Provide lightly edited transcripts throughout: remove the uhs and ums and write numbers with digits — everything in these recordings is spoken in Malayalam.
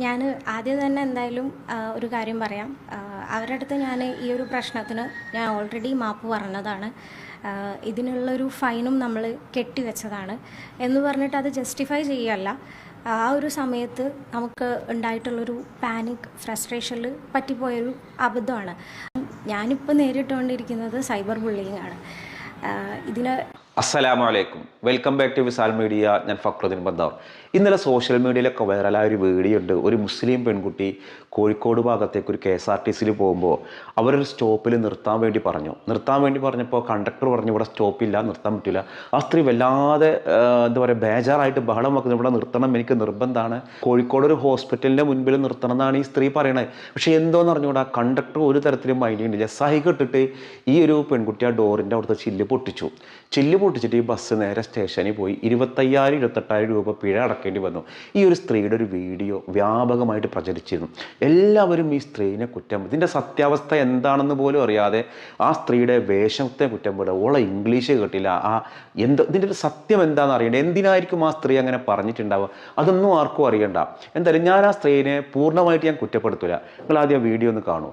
ഞാൻ ആദ്യം തന്നെ എന്തായാലും ഒരു കാര്യം പറയാം. അവരുടെ അടുത്ത് ഞാൻ ഈ ഒരു പ്രശ്നത്തിന് ഞാൻ ഓൾറെഡി മാപ്പ് പറഞ്ഞതാണ്. ഇതിനുള്ളൊരു ഫൈനും നമ്മൾ കെട്ടിവെച്ചതാണ് എന്ന് പറഞ്ഞിട്ട് അത് ജസ്റ്റിഫൈ ചെയ്യല്ല. ആ ഒരു സമയത്ത് നമുക്ക് ഉണ്ടായിട്ടുള്ളൊരു പാനിക് ഫ്രസ്ട്രേഷനിൽ പറ്റിപ്പോയൊരു അബദ്ധമാണ്. ഞാനിപ്പോൾ നേരിട്ടുകൊണ്ടിരിക്കുന്നത് സൈബർ ബുള്ളിയിങ് ആണ്. ഇതിന് അസ്സലാമു അലൈക്കും, welcome back to Visal media. ഞാൻ ഫക്രുദ്ദീൻ ബന്ദാർ. ഇന്നലെ സോഷ്യൽ മീഡിയയിലൊക്കെ വൈറലായ ഒരു വീഡിയോ ഉണ്ട്. ഒരു മുസ്ലിം പെൺകുട്ടി കോഴിക്കോട് ഭാഗത്തേക്ക് ഒരു KSRTCയിൽ പോകുമ്പോൾ അവരൊരു സ്റ്റോപ്പിൽ നിർത്താൻ വേണ്ടി പറഞ്ഞപ്പോൾ കണ്ടക്ടർ പറഞ്ഞു ഇവിടെ സ്റ്റോപ്പില്ല, നിർത്താൻ പറ്റില്ല. ആ സ്ത്രീ വല്ലാതെ എന്താ പറയുക ബേജാറായിട്ട് ബഹളം വെക്കുന്നത്, ഇവിടെ നിർത്തണം, എനിക്ക് നിർബന്ധമാണ്, കോഴിക്കോട് ഒരു ഹോസ്പിറ്റലിൻ്റെ മുൻപിൽ നിർത്തണം എന്നാണ് ഈ സ്ത്രീ പറയണത്. പക്ഷേ എന്തോന്ന് അറിഞ്ഞുകൂടാ, കണ്ടക്ടർ ഒരു തരത്തിലും മൈൻഡ് ചെയ്യുന്നില്ല. സഹികെട്ടിട്ട് ഈ ഒരു പെൺകുട്ടി ആ ഡോറിൻ്റെ അവിടുത്തെ ചില്ല് പൊട്ടിച്ചിട്ട് ഈ ബസ് നേരെ സ്റ്റേഷനിൽ പോയി 25,000-28,000 രൂപ പിഴ അടക്കേണ്ടി വന്നു. ഈ ഒരു സ്ത്രീയുടെ ഒരു വീഡിയോ വ്യാപകമായിട്ട് പ്രചരിച്ചിരുന്നു. എല്ലാവരും ഈ സ്ത്രീനെ കുറ്റം, ഇതിൻ്റെ സത്യാവസ്ഥ എന്താണെന്ന് പോലും അറിയാതെ ആ സ്ത്രീയുടെ വേഷത്തെ കുറ്റം പെടുക. ഓളെ ഇംഗ്ലീഷ് കേട്ടില്ല, ഇതിൻ്റെ ഒരു സത്യം എന്താണെന്ന് അറിയണ്ട. എന്തിനായിരിക്കും ആ സ്ത്രീ അങ്ങനെ പറഞ്ഞിട്ടുണ്ടാവുക, അതൊന്നും ആർക്കും അറിയണ്ട. എന്തായാലും ഞാൻ ആ സ്ത്രീനെ പൂർണ്ണമായിട്ട് ഞാൻ കുറ്റപ്പെടുത്തില്ല. നിങ്ങൾ ആദ്യം വീഡിയോ ഒന്ന് കാണൂ.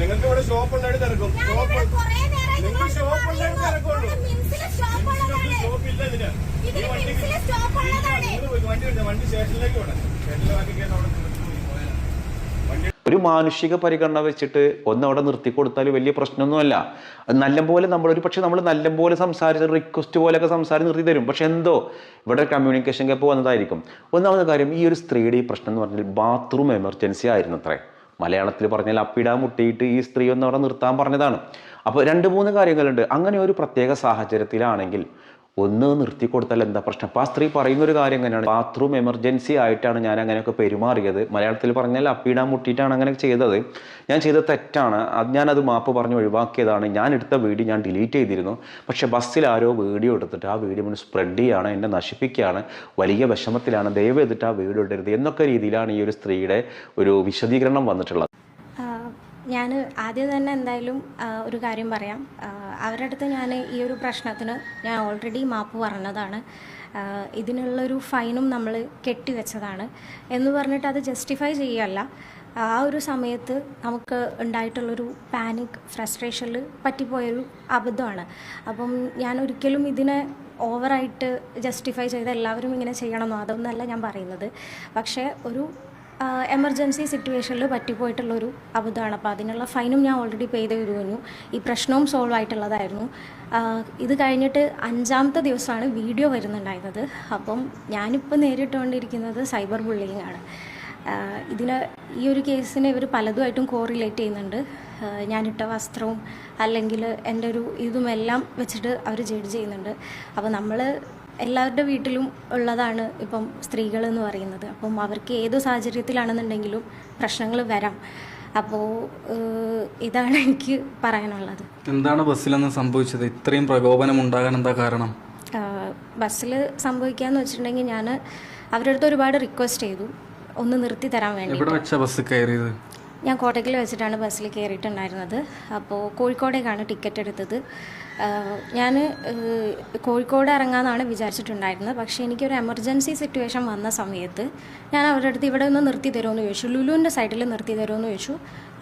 നിങ്ങൾക്ക് ഇവിടെ ഷോപ്പ് ഉണ്ടായിട്ട് തിരക്കും. വണ്ടി സ്റ്റേഷനിലേക്ക് പോകണം. ഒരു മാനുഷിക പരിഗണന വെച്ചിട്ട് അവിടെ നിർത്തി കൊടുത്താൽ വലിയ പ്രശ്നമൊന്നുമല്ല. നല്ലപോലെ നമ്മൾ നല്ലപോലെ സംസാരിച്ച് റിക്വസ്റ്റ് പോലെയൊക്കെ സംസാരിച്ച് നിർത്തി തരും. പക്ഷെ എന്തോ ഇവിടെ കമ്മ്യൂണിക്കേഷൻ ഗ്യാപ്പ് വന്നതായിരിക്കും. ഒന്നാമത്തെ കാര്യം, ഈ ഒരു സ്ത്രീയുടെ ഈ പ്രശ്നം എന്ന് പറഞ്ഞാൽ ബാത്റൂം എമർജൻസി ആയിരുന്നു അത്രേ. മലയാളത്തിൽ പറഞ്ഞാൽ അപ്പിടാൻ മുട്ടിയിട്ട് ഈ സ്ത്രീ ഒന്ന് അവിടെ നിർത്താൻ പറഞ്ഞതാണ്. അപ്പോൾ 2-3 കാര്യങ്ങളുണ്ട്. അങ്ങനെ ഒരു പ്രത്യേക സാഹചര്യത്തിലാണെങ്കിൽ ഒന്ന് നിർത്തി കൊടുത്താൽ എന്താ പ്രശ്നം? അപ്പോൾ ആ സ്ത്രീ പറയുന്നൊരു കാര്യം എങ്ങനെയാണ്, ബാത്റൂം എമർജൻസി ആയിട്ടാണ് ഞാൻ അങ്ങനെയൊക്കെ പെരുമാറിയത്. മലയാളത്തിൽ പറഞ്ഞാൽ അപ്പിടാൻ മുട്ടിയിട്ടാണ് അങ്ങനെ ചെയ്തത്. ഞാൻ ചെയ്തത് തെറ്റാണ്, ഞാനത് മാപ്പ് പറഞ്ഞ് ഒഴിവാക്കിയതാണ്. ഞാൻ എടുത്ത വീഡിയോ ഞാൻ ഡിലീറ്റ് ചെയ്തിരുന്നു. പക്ഷേ ബസ്സിൽ ആരോ വീഡിയോ എടുത്തിട്ട് ആ വീഡിയോ മുന്നിൽ സ്പ്രെഡ് ചെയ്യുകയാണ്, എന്നെ നശിപ്പിക്കുകയാണ്, വലിയ വിഷമത്തിലാണ്, ദയവ് ചെയ്തിട്ട് ആ വീഡിയോ ഇടരുത് എന്നൊക്കെ രീതിയിലാണ് ഈ ഒരു സ്ത്രീയുടെ ഒരു വിശദീകരണം വന്നിട്ടുള്ളത്. ഞാൻ ആദ്യം തന്നെ എന്തായാലും ഒരു കാര്യം പറയാം. അവരുടെ അടുത്ത് ഞാൻ ഈ ഒരു പ്രശ്നത്തിന് ഞാൻ ഓൾറെഡി മാപ്പ് പറഞ്ഞതാണ്. ഇതിനുള്ളൊരു ഫൈനും നമ്മൾ കെട്ടിവെച്ചതാണ് എന്ന് പറഞ്ഞിട്ട് അത് ജസ്റ്റിഫൈ ചെയ്യല്ല. ആ ഒരു സമയത്ത് നമുക്ക് ഉണ്ടായിട്ടുള്ളൊരു പാനിക് ഫ്രസ്ട്രേഷനിൽ പറ്റിപ്പോയൊരു അബദ്ധമാണ്. അപ്പം ഞാൻ ഒരിക്കലും ഇതിനെ ഓവറായിട്ട് ജസ്റ്റിഫൈ ചെയ്ത് എല്ലാവരും ഇങ്ങനെ ചെയ്യണമെന്നോ അതൊന്നല്ല ഞാൻ പറയുന്നത്. പക്ഷേ ഒരു എമർജൻസി സിറ്റുവേഷനിൽ പറ്റിപ്പോയിട്ടുള്ളൊരു അബദ്ധമാണ്. അപ്പോൾ അതിനുള്ള ഫൈനും ഞാൻ ഓൾറെഡി പേ ചെയ്ത് കഴിഞ്ഞു. ഈ പ്രശ്നവും സോൾവ് ആയിട്ടുള്ളതായിരുന്നു. ഇത് കഴിഞ്ഞിട്ട് 5ാമത്തെ ദിവസമാണ് വീഡിയോ വരുന്നുണ്ടായിരുന്നത്. അപ്പം ഞാനിപ്പോൾ നേരിട്ടുകൊണ്ടിരിക്കുന്നത് സൈബർ ബുള്ളിയിങ് ആണ്. ഈ ഒരു കേസിന് ഇവർ പലതുമായിട്ടും കോറിലേറ്റ് ചെയ്യുന്നുണ്ട്. ഞാനിട്ട വസ്ത്രവും അല്ലെങ്കിൽ എൻ്റെ ഒരു ഇതുമെല്ലാം വെച്ചിട്ട് അവർ ജഡ്ജ് ചെയ്യുന്നുണ്ട്. അപ്പോൾ നമ്മൾ എല്ലാവരുടെ വീട്ടിലും ഉള്ളതാണ് ഇപ്പം സ്ത്രീകൾ എന്ന് പറയുന്നത്. അപ്പം അവർക്ക് ഏത് സാഹചര്യത്തിലാണെന്നുണ്ടെങ്കിലും പ്രശ്നങ്ങൾ വരാം. അപ്പോൾ ഇതാണ് എനിക്ക് പറയാനുള്ളത്. എന്താണ് ബസ്സിലന്ന് സംഭവിച്ചത്? ഇത്രയും പ്രകോപനം ഉണ്ടാകാൻ എന്താ കാരണം? ബസ്സിൽ സംഭവിക്കാന്ന് വെച്ചിട്ടുണ്ടെങ്കിൽ ഞാൻ അവരുടെ അടുത്ത് ഒരുപാട് റിക്വസ്റ്റ് ചെയ്തു ഒന്ന് നിർത്തി തരാൻ വേണ്ടി. എവിടെ വെച്ചാ ബസ് കയറിയത്? ഞാൻ കോട്ടയ്ക്കൽ വെച്ചിട്ടാണ് ബസ്സിൽ കയറിയിട്ടുണ്ടായിരുന്നത്. അപ്പോൾ കോഴിക്കോടേക്കാണ് ടിക്കറ്റ് എടുത്തത്. ഞാൻ കോഴിക്കോട് ഇറങ്ങാമെന്നാണ് വിചാരിച്ചിട്ടുണ്ടായിരുന്നത്. പക്ഷേ എനിക്കൊരു എമർജൻസി സിറ്റുവേഷൻ വന്ന സമയത്ത് ഞാൻ അവരുടെ അടുത്ത് ഇവിടെ ഒന്ന് നിർത്തി തരുമെന്ന് ചോദിച്ചു. ലുലുവിൻ്റെ സൈഡിൽ നിർത്തി തരുമെന്ന് ചോദിച്ചു.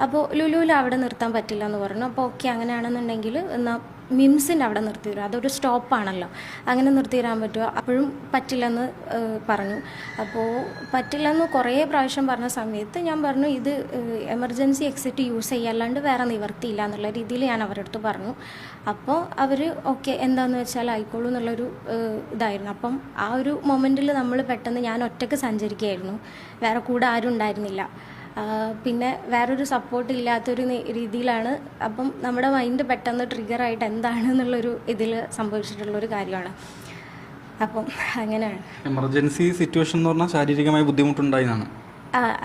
അപ്പോൾ ലുലുവിൽ അവിടെ നിർത്താൻ പറ്റില്ല എന്ന് പറഞ്ഞു. അപ്പോൾ ഓക്കെ, അങ്ങനെയാണെന്നുണ്ടെങ്കിൽ എന്നാൽ മിംസിൻ്റെ അവിടെ നിർത്തി തരും, അതൊരു സ്റ്റോപ്പാണല്ലോ, അങ്ങനെ നിർത്തി തരാൻ പറ്റുമോ? അപ്പോഴും പറ്റില്ലെന്ന് പറഞ്ഞു. അപ്പോൾ പറ്റില്ലെന്ന് കുറേ പ്രാവശ്യം പറഞ്ഞ സമയത്ത് ഞാൻ പറഞ്ഞു ഇത് എമർജൻസി എക്സിറ്റ് യൂസ് ചെയ്യുക, അല്ലാണ്ട് വേറെ നിവർത്തിയില്ല എന്നുള്ള രീതിയിൽ ഞാൻ അവരുടെ അടുത്ത് പറഞ്ഞു. അപ്പോൾ അവർ ഓക്കെ എന്താണെന്ന് വെച്ചാൽ ആയിക്കോളൂ എന്നുള്ളൊരു ഇതായിരുന്നു. അപ്പം ആ ഒരു മൊമെൻറ്റിൽ നമ്മൾ പെട്ടെന്ന് ഞാൻ ഒറ്റയ്ക്ക് സഞ്ചരിക്കുകയായിരുന്നു, വേറെ കൂടെ ആരും ഉണ്ടായിരുന്നില്ല. പിന്നെ വേറൊരു സപ്പോർട്ട് ഇല്ലാത്തൊരു രീതിയിലാണ്. അപ്പം നമ്മുടെ മൈൻഡ് പെട്ടെന്ന് ട്രിഗറായിട്ട് എന്താണെന്നുള്ളൊരു ഇതിൽ സംഭവിച്ചിട്ടുള്ളൊരു കാര്യമാണ്. അപ്പം അങ്ങനെയാണ്. എമർജൻസി സിറ്റുവേഷൻ എന്ന് പറഞ്ഞാൽ ശാരീരികമായി ബുദ്ധിമുട്ടുണ്ടായിന്നാണ്.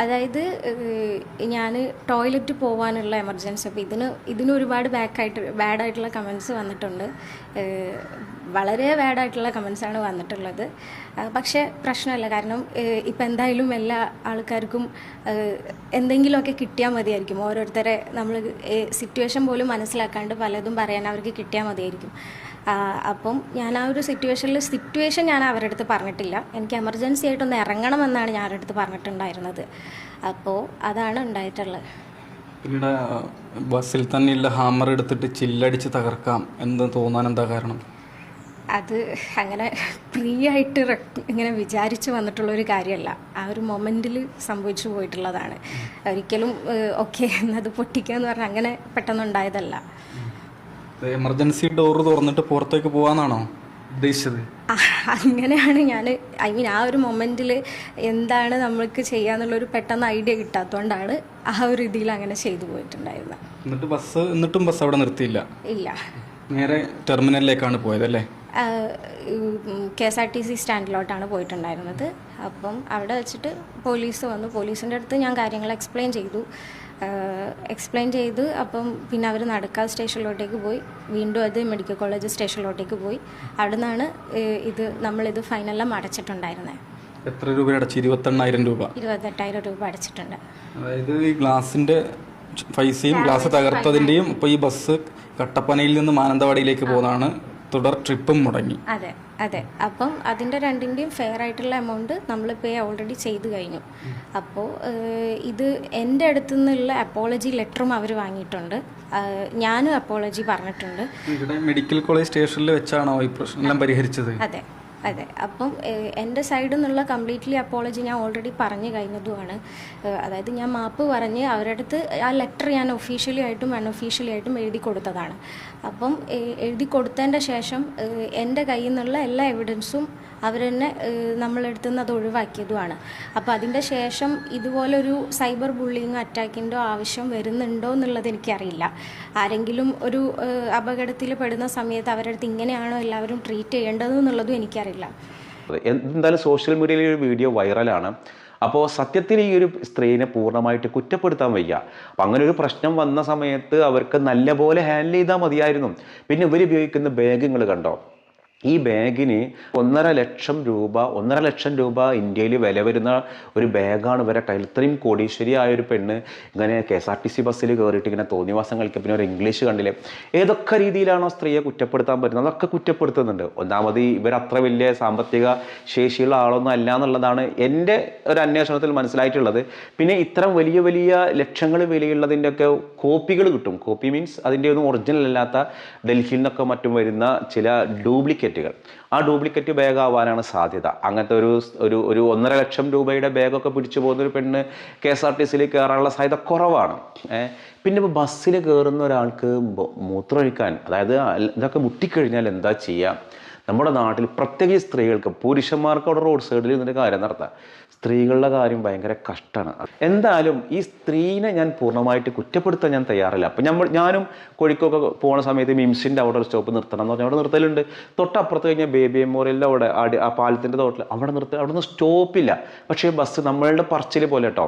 അതായത് ഞാൻ ടോയ്ലറ്റ് പോകാനുള്ള എമർജൻസി. അപ്പോൾ ഇതിന് ഒരുപാട് ബാഡായിട്ടുള്ള കമൻസ് വന്നിട്ടുണ്ട്. വളരെ ബാഡായിട്ടുള്ള കമൻസാണ് വന്നിട്ടുള്ളത്. പക്ഷേ പ്രശ്നമല്ല, കാരണം ഇപ്പം എന്തായാലും എല്ലാ ആൾക്കാർക്കും എന്തെങ്കിലുമൊക്കെ കിട്ടിയാൽ മതിയായിരിക്കും. ഓരോരുത്തരെ നമ്മൾ സിറ്റുവേഷൻ പോലും മനസ്സിലാക്കാണ്ട് പലതും പറയാൻ അവർക്ക് കിട്ടിയാൽ മതിയായിരിക്കും. അപ്പം ഞാൻ ആ ഒരു സിറ്റുവേഷൻ ഞാൻ അവരുടെ അടുത്ത് പറഞ്ഞിട്ടില്ല. എനിക്ക് എമർജൻസി ആയിട്ടൊന്ന് ഇറങ്ങണമെന്നാണ് ഞാൻ അവരുടെ അടുത്ത് പറഞ്ഞിട്ടുണ്ടായിരുന്നത്. അപ്പോൾ അതാണ് ഉണ്ടായിട്ടുള്ളത്. പിന്നീട് ബസ്സിൽ തന്നെയുള്ള ഹാമർ എടുത്തിട്ട് ചില്ലടിച്ച് തകർക്കാം എന്ന് തോന്നാൻ എന്താ കാരണം? അത് അങ്ങനെ ഫ്രീ ആയിട്ട് ഇങ്ങനെ വിചാരിച്ച് വന്നിട്ടുള്ളൊരു കാര്യമല്ല. ആ ഒരു മൊമെൻറ്റിൽ സംഭവിച്ചു പോയിട്ടുള്ളതാണ്. ഒരിക്കലും ഓക്കെ എന്നത് പൊട്ടിക്കുക എന്ന് പറഞ്ഞാൽ അങ്ങനെ പെട്ടെന്നുണ്ടായതല്ല. എമർജൻസി ഡോറ് തുറന്നിട്ട് പുറത്തേക്ക് പോകാന്നാണോ ഉദ്ദേശിച്ചത്? അങ്ങനെയാണ് ഞാൻ ആ ഒരു മൊമെൻറ്റിൽ എന്താണ് നമ്മൾക്ക് ചെയ്യാന്നുള്ളൊരു പെട്ടെന്ന് ഐഡിയ കിട്ടാത്തതുകൊണ്ടാണ് ആ ഒരു രീതിയിൽ അങ്ങനെ ചെയ്തു പോയിട്ടുണ്ടായിരുന്നത്. എന്നിട്ടും ബസ് അവിടെ നിർത്തിയില്ല? ഇല്ല, നേരെ ടെർമിനലിലേക്കാണ് പോയതല്ലേ? KSRTC സ്റ്റാൻഡിലോട്ടാണ് പോയിട്ടുണ്ടായിരുന്നത്. അപ്പം അവിടെ വെച്ചിട്ട് പോലീസ് വന്നു. പോലീസിൻ്റെ അടുത്ത് ഞാൻ കാര്യങ്ങൾ എക്സ്പ്ലെയിൻ ചെയ്തു. അപ്പം പിന്നെ അവർ നടക്കാവ് സ്റ്റേഷനിലോട്ടേക്ക് പോയി. വീണ്ടും അത് മെഡിക്കൽ കോളേജ് സ്റ്റേഷനിലോട്ടേക്ക് പോയി. അവിടെ നിന്നാണ് നമ്മളിത് ഫൈനെല്ലാം അടച്ചിട്ടുണ്ടായിരുന്നത്. എത്ര രൂപ അടച്ചു? 28,000 രൂപ. 28,000 രൂപ അടച്ചിട്ടുണ്ട്. അതായത് ഈ ഗ്ലാസിൻ്റെ പൈസയും ഗ്ലാസ് തകർത്തതിൻ്റെയും ഇപ്പോൾ ഈ ബസ് കട്ടപ്പനയിൽ നിന്ന് മാനന്തവാടിയിലേക്ക് പോകുന്നതാണ്. തുടർ ട്രിപ്പും മുടങ്ങി. അതെ. അപ്പം അതിൻ്റെ രണ്ടിൻ്റെയും ഫെയർ ആയിട്ടുള്ള എമൗണ്ട് നമ്മൾ പേ ഓൾറെഡി ചെയ്ത് കഴിഞ്ഞു. അപ്പോൾ ഇത് എൻ്റെ അടുത്തു നിന്നുള്ള അപ്പോളജി ലെറ്ററും അവർ വാങ്ങിയിട്ടുണ്ട്. ഞാനും അപ്പോളജി പറഞ്ഞിട്ടുണ്ട്. ഇവിടെ മെഡിക്കൽ കോളേജ് സ്റ്റേഷനിൽ വെച്ചാണോ ഈ പ്രശ്നം പരിഹരിച്ചത്? അതെ. അപ്പം എൻ്റെ സൈഡിൽ നിന്നുള്ള കംപ്ലീറ്റ്ലി അപ്പോളജി ഞാൻ ഓൾറെഡി പറഞ്ഞു കഴിഞ്ഞതുമാണ്. അതായത് ഞാൻ മാപ്പ് പറഞ്ഞ് അവരുടെ അടുത്ത് ആ ലെറ്റർ ഞാൻ ഒഫീഷ്യലി ആയിട്ടും അൺഒഫീഷ്യലി ആയിട്ടും എഴുതി കൊടുത്തതാണ്. അപ്പം എഴുതി കൊടുത്തതിൻ്റെ ശേഷം എൻ്റെ കയ്യിൽ നിന്നുള്ള എല്ലാ എവിഡൻസും അവർ തന്നെ നമ്മളെടുത്തു നിന്ന് അത് ഒഴിവാക്കിയതുമാണ്. അപ്പോൾ അതിൻ്റെ ശേഷം ഇതുപോലൊരു സൈബർ ബുള്ളിങ് അറ്റാക്കിൻ്റെ ആവശ്യം വരുന്നുണ്ടോ എന്നുള്ളത് എനിക്കറിയില്ല. ആരെങ്കിലും ഒരു അപകടത്തിൽ പെടുന്ന സമയത്ത് അവരുടെ അടുത്ത് ഇങ്ങനെയാണോ എല്ലാവരും ട്രീറ്റ് ചെയ്യേണ്ടത് എന്നുള്ളതും എനിക്കറിയില്ല. എന്തായാലും സോഷ്യൽ മീഡിയയിൽ ഒരു വീഡിയോ വൈറലാണ്. അപ്പോൾ സത്യത്തിൽ ഈ ഒരു സ്ത്രീനെ പൂർണ്ണമായിട്ട് കുറ്റപ്പെടുത്താൻ വയ്യ. അപ്പം അങ്ങനെ ഒരു പ്രശ്നം വന്ന സമയത്ത് അവർക്ക് നല്ലപോലെ ഹാൻഡിൽ ചെയ്താൽ മതിയായിരുന്നു. പിന്നെ ഇവർ ഉപയോഗിക്കുന്ന ബാഗുകൾ കണ്ടോ? ഈ ബാഗിന് 1.5 ലക്ഷം രൂപ ഇന്ത്യയിൽ വില വരുന്ന ഒരു ബാഗാണ് ഇവരെ ടൈൽ. ഇത്രയും കോടീശ്വരിയായ ഒരു പെണ്ണ് ഇങ്ങനെ KSRTC ബസ്സിൽ കയറിയിട്ട് ഇങ്ങനെ തോന്നിവാസം കളിക്കുക. പിന്നെ ഒരു ഇംഗ്ലീഷ് കണ്ടില്ലേ? ഏതൊക്കെ രീതിയിലാണോ സ്ത്രീയെ കുറ്റപ്പെടുത്താൻ പറ്റുന്നത് അതൊക്കെ കുറ്റപ്പെടുത്തുന്നുണ്ട്. ഒന്നാമത് ഇവരത്ര വലിയ സാമ്പത്തിക ശേഷിയുള്ള ആളൊന്നും അല്ല എന്നുള്ളതാണ് എൻ്റെ ഒരു അന്വേഷണത്തിൽ മനസ്സിലായിട്ടുള്ളത്. പിന്നെ ഇത്തരം വലിയ വലിയ ലക്ഷങ്ങൾ വിലയുള്ളതിൻ്റെയൊക്കെ കോപ്പികൾ കിട്ടും. കോപ്പി മീൻസ് അതിൻ്റെ ഒന്നും ഒറിജിനൽ അല്ലാത്ത ഡൽഹിയിൽ നിന്നൊക്കെ മറ്റും വരുന്ന ചില ഡ്യൂപ്ലിക്കേറ്റുകൾ. ആ ഡ്യൂപ്ലിക്കേറ്റ് ബാഗ് ആവാനാണ് സാധ്യത. അങ്ങനത്തെ ഒരു 1.5 ലക്ഷം രൂപയുടെ ബാഗൊക്കെ പിടിച്ചു പോകുന്ന ഒരു പെണ്ണ് KSRTCയിൽ കയറാനുള്ള സാധ്യത കുറവാണ്. പിന്നെ ഇപ്പോൾ ബസ്സിൽ കയറുന്ന ഒരാൾക്ക് മൂത്രമൊഴിക്കാൻ, അതായത് ഇതൊക്കെ മുട്ടിക്കഴിഞ്ഞാൽ എന്താ ചെയ്യുക? നമ്മുടെ നാട്ടിൽ പ്രത്യേകിച്ച് സ്ത്രീകൾക്ക്, പുരുഷന്മാർക്ക് അവിടെ റോഡ് സൈഡിൽ ഇതിൻ്റെ കാര്യം നടത്താം, സ്ത്രീകളുടെ കാര്യം ഭയങ്കര കഷ്ടമാണ്. എന്തായാലും ഈ സ്ത്രീനെ ഞാൻ പൂർണ്ണമായിട്ട് കുറ്റപ്പെടുത്താൻ ഞാൻ തയ്യാറില്ല. അപ്പം ഞാനും കോഴിക്കോട് പോകുന്ന സമയത്ത് മിംസിൻ്റെ അവിടെ ഒരു സ്റ്റോപ്പ് നിർത്തണം എന്ന് പറഞ്ഞാൽ അവിടെ നിർത്തലുണ്ട്. തൊട്ടപ്പുറത്ത് കഴിഞ്ഞാൽ ബേബി മെമ്മോറിയലിൻ്റെ അവിടെ ആ പാലത്തിൻ്റെ തോട്ടിൽ അവിടെ അവിടെ നിന്ന് സ്റ്റോപ്പില്ല. പക്ഷേ ബസ് നമ്മളുടെ പറച്ചിൽ പോലെ കേട്ടോ.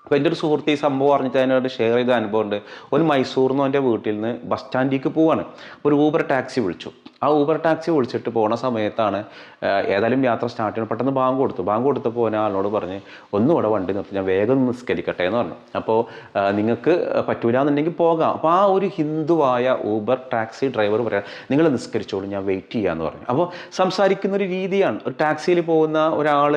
അപ്പോൾ എൻ്റെ ഒരു സുഹൃത്ത് ഈ സംഭവം അറിഞ്ഞിട്ട് അതിനോട് ഷെയർ ചെയ്ത അനുഭവമുണ്ട്. ഒരു മൈസൂറിൽ നിന്ന് എൻ്റെ വീട്ടിൽ നിന്ന് ബസ് സ്റ്റാൻഡിലേക്ക് പോവാണ്. ഒരു ഊബർ ടാക്സി വിളിച്ചു. ആ ഊബർ ടാക്സി വിളിച്ചിട്ട് പോണ സമയത്താണ് ഏതായാലും യാത്ര സ്റ്റാർട്ട് ചെയ്യണം. പെട്ടെന്ന് ബാങ്ക് കൊടുത്തപ്പോൾ ഞാൻ ആളിനോട് പറഞ്ഞ് ഒന്നുകൂടെ വണ്ടി നിർത്തി, ഞാൻ വേഗം നിസ്കരിക്കട്ടെ എന്ന് പറഞ്ഞു. അപ്പോൾ നിങ്ങൾക്ക് പറ്റൂല എന്നുണ്ടെങ്കിൽ പോകാം. അപ്പോൾ ആ ഒരു ഹിന്ദുവായ ഊബർ ടാക്സി ഡ്രൈവർ പറയാം, നിങ്ങൾ നിസ്കരിച്ചോളൂ, ഞാൻ വെയിറ്റ് ചെയ്യാമെന്ന് പറഞ്ഞു. അപ്പോൾ സംസാരിക്കുന്ന ഒരു രീതിയാണ്. ഒരു ടാക്സിയിൽ പോകുന്ന ഒരാൾ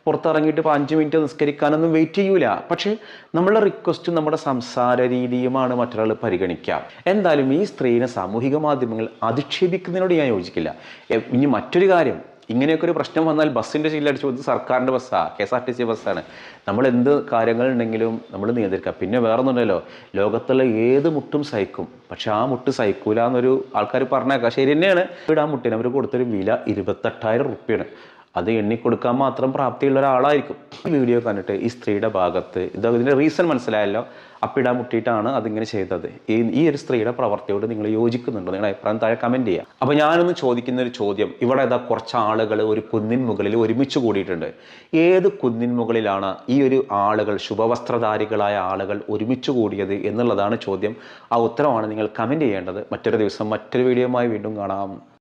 പുറത്തിറങ്ങിയിട്ട് ഇപ്പോൾ 5 മിനിറ്റ് നിസ്കരിക്കാനൊന്നും വെയിറ്റ് ചെയ്യൂല. പക്ഷേ നമ്മളുടെ റിക്വസ്റ്റും നമ്മുടെ സംസാര രീതിയുമാണ് മറ്റൊരാൾ പരിഗണിക്കുക. എന്തായാലും ഈ സ്ത്രീനെ സാമൂഹിക മാധ്യമങ്ങൾ അധിക്ഷേപിക്കുന്നതിനോട് ഞാൻ യോജിക്കില്ല. ഇനി മറ്റൊരു കാര്യം, ഇങ്ങനെയൊക്കെ ഒരു പ്രശ്നം വന്നാൽ ബസ്സിൻ്റെ ചില്ലടിച്ചു കൊടുത്ത് സർക്കാരിൻ്റെ ബസ്സാണ്, KSRTC ബസ്സാണ്. നമ്മൾ എന്ത് കാര്യങ്ങളുണ്ടെങ്കിലും നമ്മൾ നിയന്ത്രിക്കുക. പിന്നെ വേറെ ഒന്നുമില്ലല്ലോ, ലോകത്തുള്ള ഏത് മുട്ടും സഹിക്കും, പക്ഷെ ആ മുട്ട് സഹിക്കൂല എന്നൊരു ആൾക്കാർ പറഞ്ഞേക്കാം. ശരി തന്നെയാണ്. ഇവിടെ ആ മുട്ടിന് അവർ കൊടുത്തൊരു വില 28,000 റുപ്യാണ്. അത് എണ്ണിക്കൊടുക്കാൻ മാത്രം പ്രാപ്തിയുള്ള ഒരാളായിരിക്കും. ഈ വീഡിയോ കണ്ടിട്ട് ഈ സ്ത്രീയുടെ ഭാഗത്ത് ഇതിൻ്റെ റീസൺ മനസ്സിലായല്ലോ. അപ്പിടാൻ മുട്ടിയിട്ടാണ് അതിങ്ങനെ ചെയ്തത്. ഈ ഒരു സ്ത്രീയുടെ പ്രവർത്തിയോട് നിങ്ങൾ യോജിക്കുന്നുണ്ടോ? നിങ്ങളുടെ അഭിപ്രായം താഴെ കമൻറ്റ് ചെയ്യുക. അപ്പോൾ ഞാനൊന്ന് ചോദിക്കുന്ന ഒരു ചോദ്യം, ഇവിടെ കുറച്ച് ആളുകൾ ഒരു കുന്നിൻ മുകളിൽ ഒരുമിച്ച് കൂടിയിട്ടുണ്ട്. ഏത് കുന്നിൻ മുകളിലാണ് ഈ ഒരു ആളുകൾ, ശുഭവസ്ത്രധാരികളായ ആളുകൾ ഒരുമിച്ച് കൂടിയത് എന്നുള്ളതാണ് ചോദ്യം. ആ ഉത്തരമാണ് നിങ്ങൾ കമൻറ്റ് ചെയ്യേണ്ടത്. മറ്റൊരു ദിവസം മറ്റൊരു വീഡിയോയുമായി വീണ്ടും കാണാം.